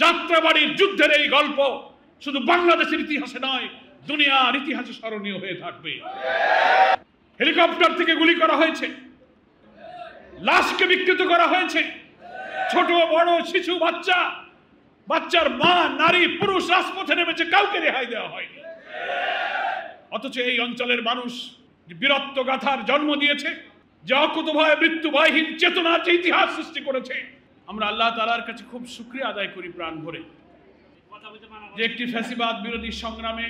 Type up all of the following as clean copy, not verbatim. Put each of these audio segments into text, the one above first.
যাত্রাবাড়ির যুদ্ধের এই গল্প শুধু বাংলাদেশের ইতিহাসে নয়, দুনিয়ার ইতিহাসে স্মরণীয় হয়ে থাকবে। হেলিকপ্টার থেকে গুলি করা হয়েছে, লাশকে বিকৃত করা হয়েছে, ছোট বড় শিশু বাচ্চার মা নারী পুরুষ রাজপথে নেমেছে, কাউকে রেহাই দেওয়া হয়নি। অথচ এই অঞ্চলের মানুষ বীরত্ব গাথার জন্ম দিয়েছে, যে অকুতভয় মৃত্যুভয়হীন চেতনার যে ইতিহাস সৃষ্টি করেছে। আমরা আল্লাহ তাআলার কাছে খুব শুকরিয়া আদায় করি প্রাণ ভরে, যে একটি ফ্যাসিবাদ বিরোধী সংগ্রামে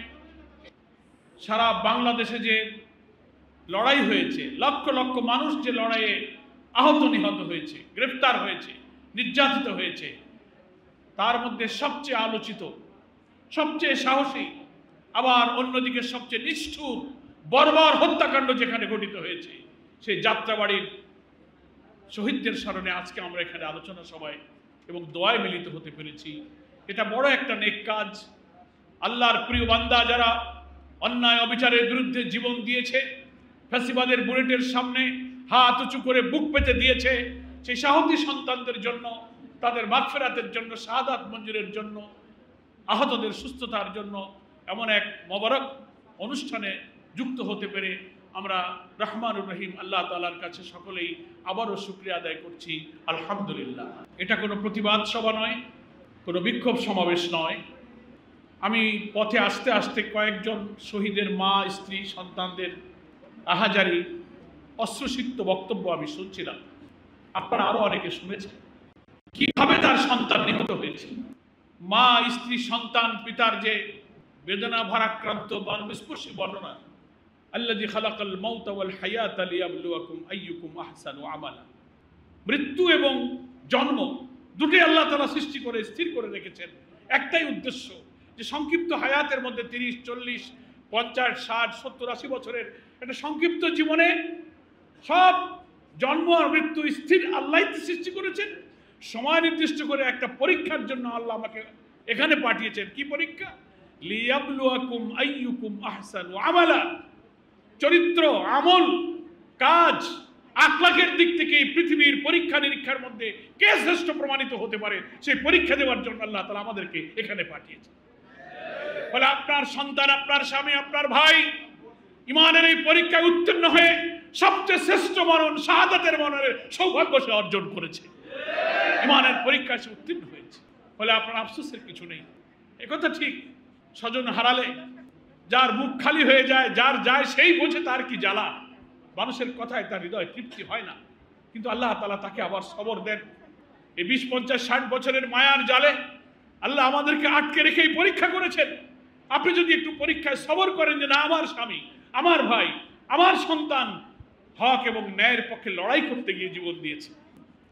সারা বাংলাদেশে যে লড়াই হয়েছে, লক্ষ লক্ষ মানুষ যে লড়াইয়ে আহত নিহত হয়েছে, গ্রেফতার হয়েছে, নির্যাতিত হয়েছে, তার মধ্যে সবচেয়ে আলোচিত, সবচেয়ে সাহসী, আবার অন্যদিকে সবচেয়ে নিষ্ঠুর বর্বর হত্যাকাণ্ড যেখানে ঘটিত হয়েছে, সেই যাত্রাবাড়ির শহীদদের স্মরণে আজকে আমরা এখানে আলোচনা সভায় এবং দোয়ায় মিলিত হতে পেরেছি। এটা বড় একটা নেক কাজ। আল্লাহর প্রিয় বান্দা যারা অন্যায় অবিচারের বিরুদ্ধে জীবন দিয়েছে, ফ্যাসিবাদের বুলেটের সামনে হাত উঁচু করে বুক পেতে দিয়েছে, সেই সাহসী সন্তানদের জন্য, তাদের মাগফিরাতের জন্য, শাহাদাত মঞ্জুরের জন্য, আহতদের সুস্থতার জন্য এমন এক মোবারক অনুষ্ঠানে যুক্ত হতে পেরে আমরা রহমানুর রহিম আল্লাহ তাআলার কাছে সকলেই আবারও শুকরিয়া আদায় করছি, আলহামদুলিল্লাহ। এটা কোনো প্রতিবাদ সভা নয়, কোনো বিক্ষোভ সমাবেশ নয়। আমি পথে আসতে আসতে কয়েকজন শহীদের মা, স্ত্রী, সন্তানদের আহাজারি অশ্রুসিক্ত বক্তব্য আমি শুনছিলাম। আপনারা আরো অনেকে শুনেছেন কিভাবে তার সন্তান নিহত হয়েছে। মা, স্ত্রী, সন্তান, পিতার যে বেদনা ভারাক্রান্ত মর্মস্পর্শী বর্ণনা, আল্লাযী খালাকাল মাউতা ওয়াল হায়াতা লিয়াবলুয়াকুম আইয়ুকুম আহসানু আমালা। মৃত্যু এবং জন্ম দুটোই আল্লাহ তাআলা সৃষ্টি করে স্থির করে রেখেছেন, একটাই উদ্দেশ্য, যে সংক্ষিপ্ত হায়াতের মধ্যে 30, 40, 50, 60, 70, 80 বছরের একটা সংক্ষিপ্ত জীবনে সব জন্ম আর মৃত্যু স্থির আল্লাহই সৃষ্টি করেছেন। সময় নির্দিষ্ট করে একটা পরীক্ষার জন্য আল্লাহ আমাকে এখানে পাঠিয়েছেন। কি পরীক্ষা? লিয়াবলুয়াকুম আইয়ুকুম আহসানু আমালা। চরিত্র, আমল, কাজ, আখলাকের দিক থেকে এই পৃথিবীর পরীক্ষা নিরীক্ষার মধ্যে কে শ্রেষ্ঠ প্রমাণিত হতে পারে, সেই পরীক্ষা দেওয়ার জন্য আল্লাহ তাআলা আমাদেরকে এখানে পাঠিয়েছেন। ফলে আপনার সন্তান, আপনার স্বামী, আপনার ভাই ইমানের এই পরীক্ষায় উত্তীর্ণ হয়ে সবচেয়ে শ্রেষ্ঠ মরণ, শাহাদাতের মরণের সৌভাগ্য সে অর্জন করেছে। ইমানের পরীক্ষায় সে উত্তীর্ণ হয়েছে। ফলে আপনার আফসোসের কিছু নেই। একথা ঠিক, স্বজন হারালে যার বুক খালি হয়ে যায়, যার যায় সেই বোঝে তার কি জ্বালা। মানুষের কথায় তার হৃদয় তৃপ্তি হয় না, কিন্তু আল্লাহ তাআলা তাকে আবার সবর দেন। এই 20, 50, 60 বছরের মায়ার জালে আল্লাহ আমাদেরকে আটকে রেখেই পরীক্ষা করেছেন। আপনি যদি একটু পরীক্ষায় সবর করেন যে না, আমার স্বামী, আমার ভাই, আমার সন্তান হক এবং ন্যায়ের পক্ষে লড়াই করতে গিয়ে জীবন দিয়েছে,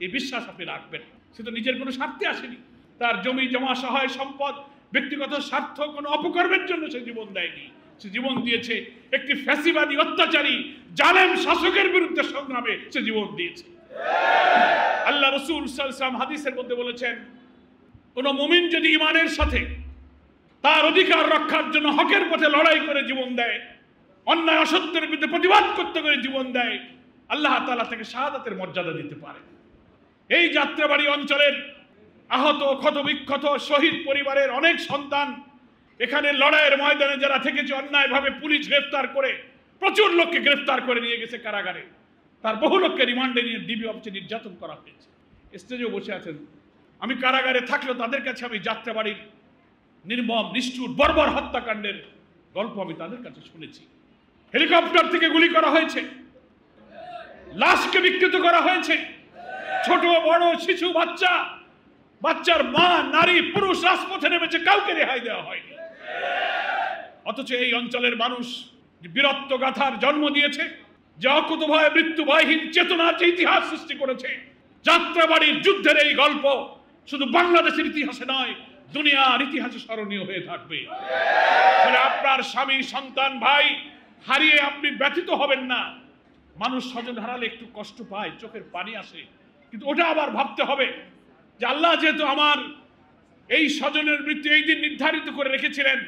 এই বিশ্বাস আপনি রাখবেন। সে তো নিজের কোনো স্বার্থে আসেনি, তার জমি জমা, সহায় সম্পদ, ব্যক্তিগত স্বার্থ, কোনো অপকর্মের জন্য সে জীবন দেয়নি। সে জীবন দিয়েছে একটি ফ্যাসিবাদী, অত্যাচারী, জালেম শাসকের বিরুদ্ধে সংগ্রামে সে জীবন দিয়েছে। আল্লাহ রাসূল সাল্লাল্লাহু আলাইহি ওয়াসাল্লাম হাদিসের মধ্যে বলেছেন, কোন মুমিন যদি ঈমানের সাথে তার অধিকার রক্ষার জন্য হকের পথে লড়াই করে জীবন দেয়, অন্যায় অসত্যের বিরুদ্ধে প্রতিবাদ করতে করে জীবন দেয়, আল্লাহ তাআলা তাকে শাহাদাতের মর্যাদা দিতে পারে। এই যাত্রাবাড়ি অঞ্চলের আহত, ক্ষতবিক্ষত শহীদ পরিবারের অনেক সন্তান এখানে লড়াইয়ের ময়দানে যারা থেকেছে, অন্যায়ভাবে পুলিশ গ্রেফতার করে প্রচুর লোককে গ্রেফতার করে নিয়ে গেছে কারাগারে, তার বহু লোককে রিমান্ডে নিয়ে ডিবি অফিসে নির্যাতন করা হয়েছে। স্টেজেও বসে আছেন। আমি কারাগারে থাকলেও তাদের কাছে আমি যাত্রাবাড়ির নির্মম, নিষ্ঠুর, বর্বর হত্যাকাণ্ডের গল্প আমি তাদের কাছে শুনেছি। হেলিকপ্টার থেকে গুলি করা হয়েছে, লাশকে বিকৃত করা হয়েছে, ছোট বড় শিশু বাচ্চার মা নারী পুরুষ রাজপথে নেমেছে, কাউকে রেহাই দেওয়া হয়নি। অথচ এই অঞ্চলের মানুষ বীরত্ব গাথার জন্ম দিয়েছে, যে অকুতভয় মৃত্যুভয়হীন চেতনার যে ইতিহাস সৃষ্টি করেছে। যাত্রাবাড়ির যুদ্ধের এই গল্প শুধু বাংলাদেশের ইতিহাসে নয়, দুনিয়ার ইতিহাসে স্মরণীয় হয়ে থাকবে। ফলে আপনার স্বামী, সন্তান, ভাই হারিয়ে আপনি ব্যথিত হবেন না। মানুষ স্বজন হারালে একটু কষ্ট পায়, চোখের পানি আসে, কিন্তু ওটা আবার ভাবতে হবে যে আল্লাহ যেহেতু আমার এই স্বজনের মৃত্যু এই দিন নির্ধারিত করে রেখেছিলেন,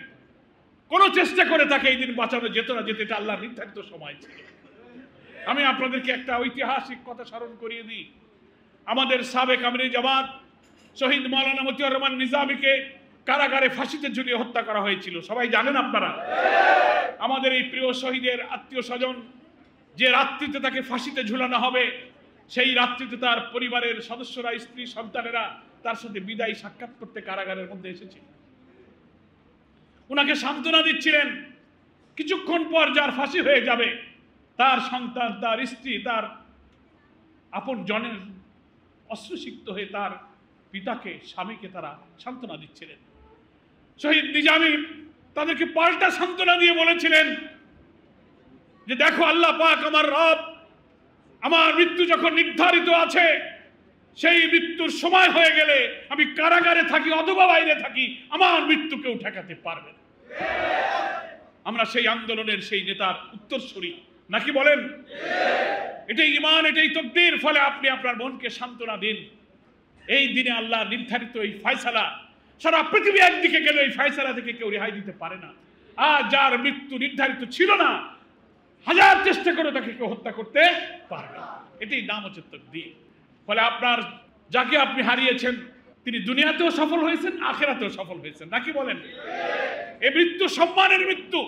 কোন চেষ্টা করে তাকে এই দিন বাঁচানো যেত না, যেতে এটা আল্লাহর নির্ধারিত সময় ছিল। আমি আপনাদেরকে একটা ঐতিহাসিক কথা স্মরণ করিয়ে দিই। আমাদের সাবেক আমিরে জামাত শহীদ মাওলানা মতিউর রহমান নিজামীকে কারাগারে ফাঁসিতে ঝুলিয়ে হত্যা করা হয়েছিল, সবাই জানেন আপনারা। আমাদের এই প্রিয় শহীদের আত্মীয় স্বজন যে রাত্রিতে তাকে ফাঁসিতে ঝুলানো হবে, সেই রাত্রিতে তার পরিবারের সদস্যরা, স্ত্রী সন্তানেরা তার সাথে বিদায়ী সাক্ষাৎ করতে কারাগারের মধ্যে এসেছে। ওনাকে সান্ত্বনা দিচ্ছিলেন। কিছুক্ষণ পর যার ফাঁসি হয়ে যাবে, তার সন্তান, তার স্ত্রী, তার আপন জনের অশ্রুসিক্ত হয়ে তার পিতাকে, স্বামীকে তারা সান্ত্বনা দিচ্ছিলেন। শহীদ নিজামী তাদেরকে পাল্টা সান্ত্বনা দিয়ে বলেছিলেন যে দেখো আল্লাহ পাক আমার রব, আমার মৃত্যু যখন নির্ধারিত আছে, সেই মৃত্যুর সময় হয়ে গেলে আমি কারাগারে থাকি অথবা বাইরে থাকি, আমার মৃত্যু কেউ ঠেকাতে পারবে না। আমরা সেই আন্দোলনের সেই নেতার উত্তরসূরি নাকি বলেন? এটাই ঈমান, এটাই তাকদীর। ফলে আপনি আপনার মনকে সান্ত্বনা দিন। এই দিনে আল্লাহ নির্ধারিত এই ফয়সালা, সারা পৃথিবী একদিকে গেলে এই ফয়সালা থেকে কেউ রেহাই দিতে পারে না। আর যার মৃত্যু নির্ধারিত ছিল না, হাজার চেষ্টা করে তাকে কেউ হত্যা করতে পারবে না। এটাই নাম হচ্ছে তাকদীর। ফলে আপনার যাকে আপনি হারিয়েছেন, তিনি দুনিয়াতেও সফল হয়েছেন, আখিরাতেও সফল হয়েছেন নাকি বলেন? এই মৃত্যু সম্মানের মৃত্যু।